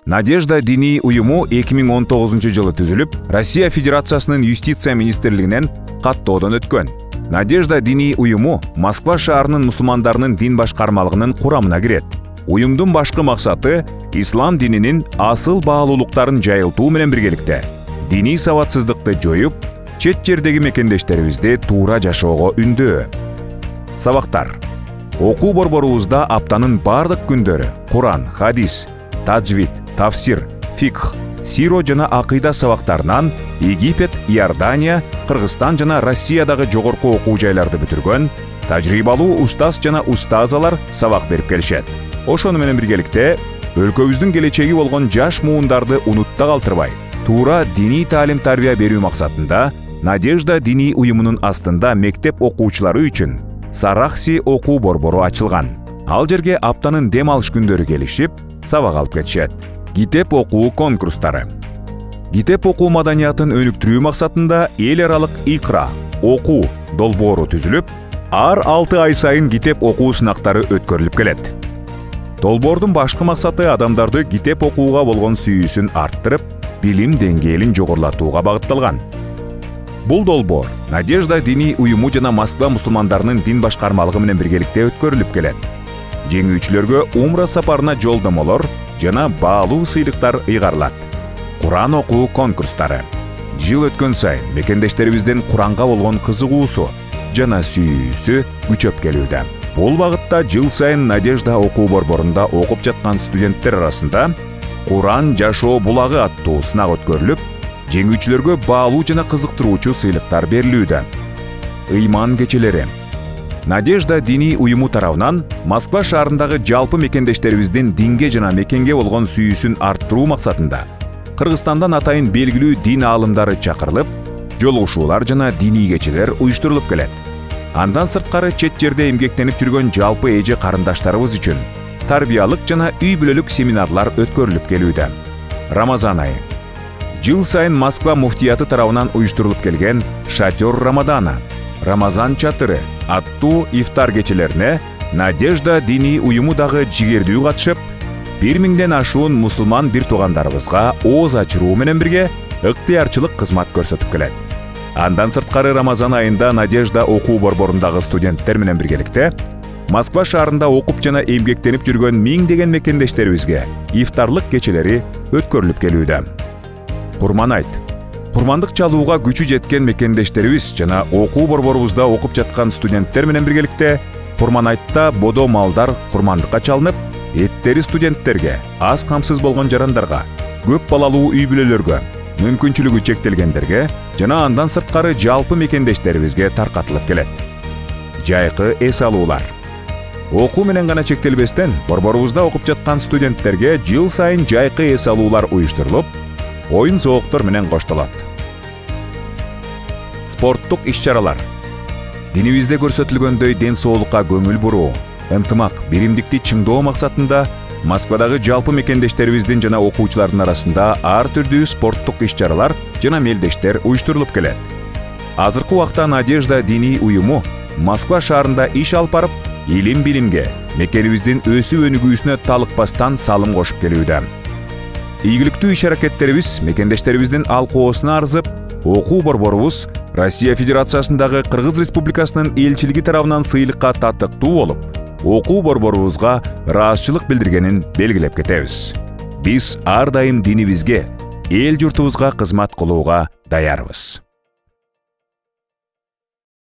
Надежда диний уюму 2019 түзүлүп, Россия Федерациясынын юстиция министрлигинен каттоодон өткөн. Надежда диний уюму Москва шаарынын мусулмандарынын дин башкармалыгынын курамына кирет. Уюмдун башкы максаты ислам дининин асыл баалуулуктарын жайылтуу менен биргеликте диний сабатсыздыкты жоюп, чет жердеги мекендештерибизди туура жашоого үндөө. Сабактар. Окуу борборубузда аптанын бардык күндөрү Куран, хадис, таджвид, тафсир, фикх, сиро жана акыйда сабактарынан Египет, Иордания, Кыргызстан жана Россиядагы жогорку окуу жайларды бүтүргөн тажрыйбалуу устаз жана устазалар сабак берип келишет. Ошону менен биргеликте өлкөбүздүн келечеги болгон жаш муундарды унутта калтырбай, туура диний таалим-тарбия берүү максатында Надежда диний уюмунун астында мектеп окуучулары үчүн Сарахси окуу борбору ачылган. Ал жерге аптанын дем алыш күндөрү келишип, сабак алып кетишет. Китеп окуу конкурстары. Китеп окуу маданиятын өнүктүрүү максатында эл аралык икра окуу долбоору түзүлүп, ар 6 ай сайын китеп окуу сынактары өткөрүлүп келет. Долбоордун башкы максаты адамдарды китеп окууга болгон сүйүүсүн арттырып, билим деңгээлин жогорулатууга багытталган. Бул долбоор Надежда диний уюму жана Москва мусулмандарынын дин башкармалыгы менен биргеликте өткөрүлүп келет. Жеңүүчүлөргө умра сапарына жолдомолор жана баалуу сыйлыктар ыйгарылат. Куран окуу конкурстары. Жыл өткөн сайын мекендештерибиздин Куранга болгон кызыгуусу жана сүйүүсү күчөп келүүдө. Бул багытта жыл сайын Надежда окуу борборунда окуп жаткан студенттер арасында Куран жашоо булагы аттуу сынак өткөрүлүп, жеңүүчүлөргө баалуу жана кызыктыруучу сыйлыктар берилүүдө. Ыйман кечелери. Надежда диний уюму тарабынан Москва шаарындагы жалпы мекендештерибиздин динге жана мекенге болгон сүйүүсүн арттыруу максатында Кыргызстандан атайын белгилүү дин аалымдары чакырылып, жолугушуулар жана диний кечелер уюштурулуп келет. Андан сырткары чет жерде эмгектенип жүргөн жалпы эже карындаштарыбыз үчүн тарбиялык жана үй бүлөлүк семинарлар өткөрүлүп келүүдө. Рамазан айы. Жыл сайын Москва муфтияты тарабынан уюштурулуп келген Шатер Рамадана, Рамазан чатыры аттуу ифтар кечелерине Надежда диний уюму дагы жигердүү катышып, 1000ден ашуун мусулман бир туугандарыбызга ооз ачыруу менен бирге ыктыярчылык кызмат көрсөтүп келет. Андан сырткары Рамазан айында Надежда окуу борборундагы студенттер менен биргеликте Москва шаарында окуп жана эмгектенип жүргөн миңдеген мекендештерибизге ифтарлык кечелери өткөрүлүп келүүдө. Курман айт. Курмандык чалууга күчү жеткен мекендештерибиз жана окуу борборубузда окуп жаткан студенттер менен биргеликте Курман айтта бодо малдар курмандыкка чалынып, эттери студенттерге, аз камсыз болгон жарандарга, көп балалуу үй бүлөлөргө, мүмкүнчүлүгү чектелгендерге жана андан сырткары жалпы мекендештерибизге таркатылып келет. Жайкы эс алуулар. Окуу менен гана чектелбестен, борборубузда окуп жаткан студенттерге жыл сайын жайкы эс алуулар уюштурулуп, оюн зооктор менен коштолот. Спорттук иш-чаралар. Динибизде көрсөтүлгөндөй ден соолукка көңүл буруу, ынтымак, биримдикти чыңдоо максатында Москвадагы жалпы мекендештерибиздин жана окуучулардын арасында ар түрдүү спорттук иш-чаралар жана мелдештер уюштурулуп келет. Азыркы убакта Надежда диний уюму Москва шаарында иш алып барып, илим-билимге, мекенибиздин өсүп өнүгүүсүнө талыкпастан салым кошуп келүүдө. Ийгиликтүү иш-аракеттерибиз мекендештерибиздин алкоосуна арзып, окуу борборубуз Россия Федерациясындагы Кыргыз Республикасынын элчилиги тарабынан сыйлыкка татыктуу болуп, окуу борборубузга ыраазычылык билдиргенин белгилеп кетебиз. Биз ар дайым динибизге, эл журтубузга кызмат кылууга даярбыз.